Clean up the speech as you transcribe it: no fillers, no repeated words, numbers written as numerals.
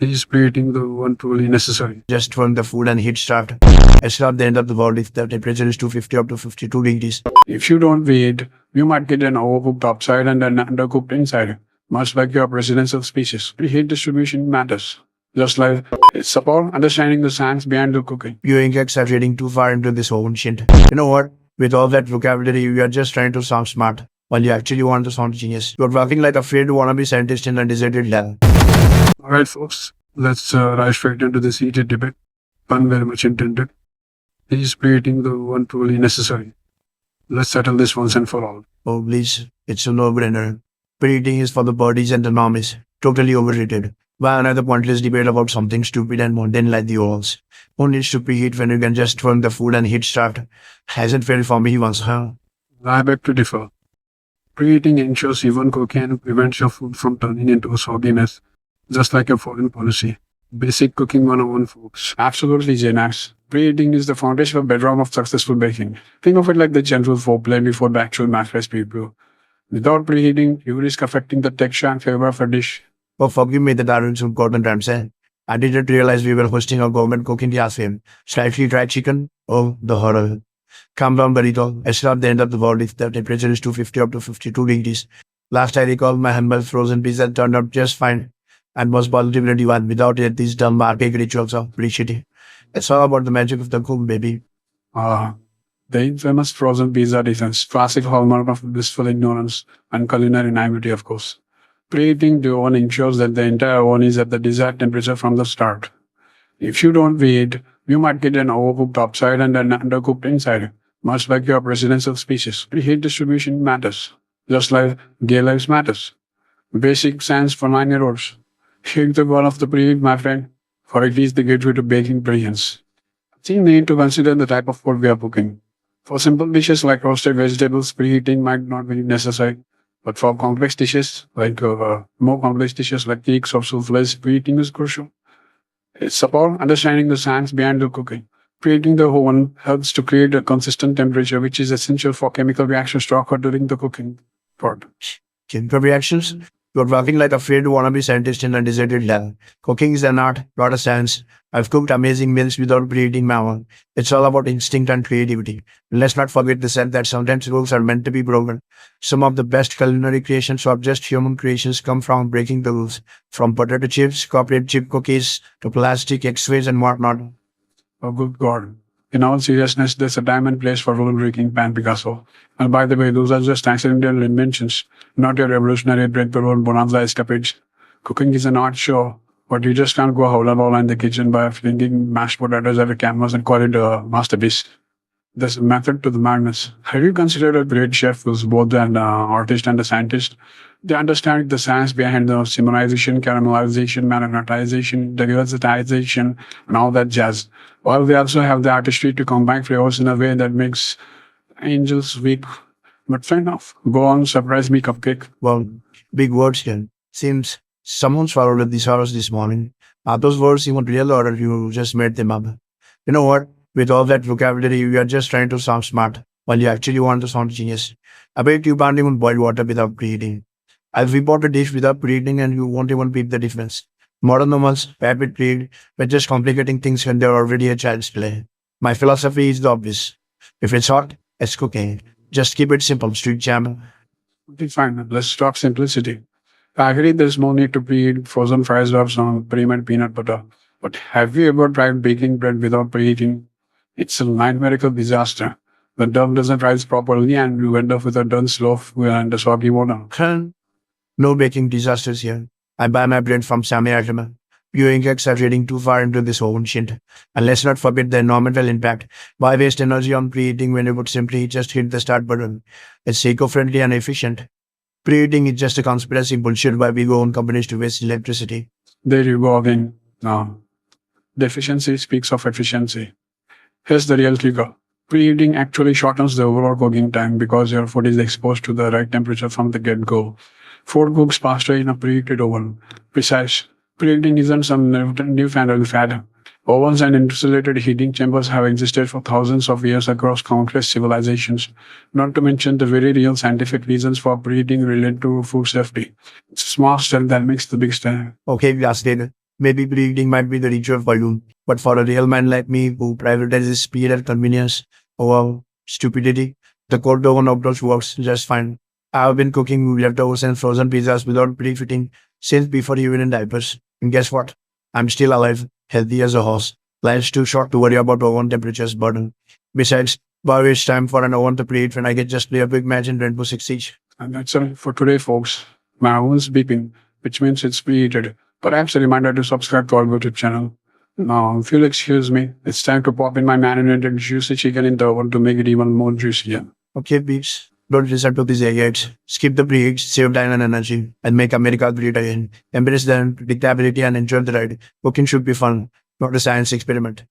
Is preheating the one truly necessary? Just from the food and heat start. It's not the end of the world if the temperature is 250 up to 52 degrees. If you don't preheat, you might get an overcooked upside and an undercooked inside, much like your presidential speeches. Preheat distribution matters. Just like it's about understanding the science behind the cooking. Viewing X are reading too far into this own shit. You know what? With all that vocabulary, you are just trying to sound smart, while you actually want to sound genius. You're walking like a afraid wannabe scientist in a deserted lab. Alright, folks, let's dive straight into this heated debate. Pun very much intended. Is preheating the one truly necessary? Let's settle this once and for all. Oh, please, it's a no-brainer. Preheating is for the bodies and the normies. Totally overrated. Why another pointless debate about something stupid and mundane like the ovals? Who needs to preheat when you can just turn the food and heat start? Hasn't failed for me once, huh? I beg to differ. Preheating ensures even cooking and prevents your food from turning into a sogginess, just like a foreign policy. Basic cooking 101, folks. Absolutely, JoeMax. Preheating is the foundation of bedrock of successful baking. Think of it like the general foreplay before the actual mass recipe preview. Without preheating, you risk affecting the texture and flavor of a dish. Oh, forgive me that I ruined some Gordon Ramsay. I didn't realize we were hosting a government cooking class film. Slightly dried chicken? Oh, the horror. Calm down, burrito. It's not the end of the world if the temperature is 250 up to 52 degrees. Last I recall, my humble frozen pizza turned out just fine and was positively one without it. These dumb archaic rituals are pretty shitty. It's all about the magic of the cook, baby. The infamous frozen pizza designs, classic hallmark of blissful ignorance and culinary naivety, of course. Preheating the oven ensures that the entire oven is at the desired temperature from the start. If you don't preheat, you might get an overcooked upside and an undercooked inside, much like your presidential speeches. Preheat distribution matters, just like gay lives matters. Basic science for 9-year-olds. Here's the goal of the preheat, my friend, for it is the gateway to baking brilliance. You need to consider the type of food we are cooking. For simple dishes like roasted vegetables, preheating might not be necessary. But for complex dishes, like more complex dishes like cakes or souffles, preheating is crucial. It's about understanding the science behind the cooking. Preheating the oven helps to create a consistent temperature, which is essential for chemical reactions to occur during the cooking part. Chemical reactions? You're walking like a afraid wannabe scientist in a deserted lab. Cooking is an art, not a science. I've cooked amazing meals without preheating my oven. It's all about instinct and creativity. Let's not forget the fact that sometimes rules are meant to be broken. Some of the best culinary creations or just human creations come from breaking the rules. From potato chips, corporate chip cookies, to plastic X-rays and whatnot. Oh, good God. In all seriousness, there's a time and place for rule-breaking Pan Picasso. And by the way, those are just accidental inventions, not your revolutionary breakthrough or bonanza escapades. Cooking is an art show, but you just can't go howler all in the kitchen by flinging mashed potatoes at a canvas and call it a masterpiece. There's a method to the madness. Have you considered a great chef who's both an artist and a scientist? They understand the science behind the simmerization, caramelization, marinatization, degazitization, and all that jazz. While they also have the artistry to combine flavors in a way that makes angels weep. But fair enough. Go on, surprise me, cupcake. Well, big words here. Seems someone swallowed a thesaurus this morning. Are those words even real or you just made them up? You know what? With all that vocabulary, you are just trying to sound smart, while you actually want to sound genius. I bet you can't even boil water without preheating. I've report a dish without preheating and you won't even beat the difference. Modern normals, rapid preheat, but just complicating things when they're already a child's play. My philosophy is the obvious. If it's hot, it's cooking. Just keep it simple, street jam. Okay, fine. Let's talk simplicity. I agree there's no need to preheat frozen fries or some pre-made peanut butter. But have you ever tried baking bread without preheating? It's a nightmarical disaster. The dough doesn't rise properly and you end up with a dense loaf and a soggy water. No baking disasters here. I buy my bread from Sammy Atama. Viewing X are reading too far into this oven shit. And let's not forget the environmental impact. Why waste energy on preheating when you would simply just hit the start button? It's eco-friendly and efficient. Preheating is just a conspiracy bullshit why we go on companies to waste electricity. There you go again. No. The efficiency speaks of efficiency. Here's the real kicker. Preheating actually shortens the overall cooking time because your food is exposed to the right temperature from the get-go. Food cooks faster in a preheated oven. Besides, preheating isn't some newfangled fad. Ovens and insulated heating chambers have existed for thousands of years across countless civilizations, not to mention the very real scientific reasons for preheating related to food safety. It's a small step that makes the big step. Okay, Vyasdeda, Maybe preheating might be the ritual for you, but for a real man like me who prioritizes speed and convenience over stupidity, the cold oven approach works just fine. I have been cooking leftovers and frozen pizzas without prefitting since before even in diapers. And guess what? I'm still alive, healthy as a horse. Life's too short to worry about oven temperatures burden. Besides, why waste time for an oven to preheat when I can just play a big match in Rainbow Six Siege? And that's it for today, folks. My oven's beeping, which means it's preheated. Perhaps a reminder to subscribe to our YouTube channel. Now, if you'll excuse me, it's time to pop in my marinated juicy chicken in the oven to make it even more juicier. Okay, peeps, don't listen to these idiots. Skip the preheats, save time and energy, and make America great again. Embrace the predictability and enjoy the ride. Cooking should be fun, not a science experiment.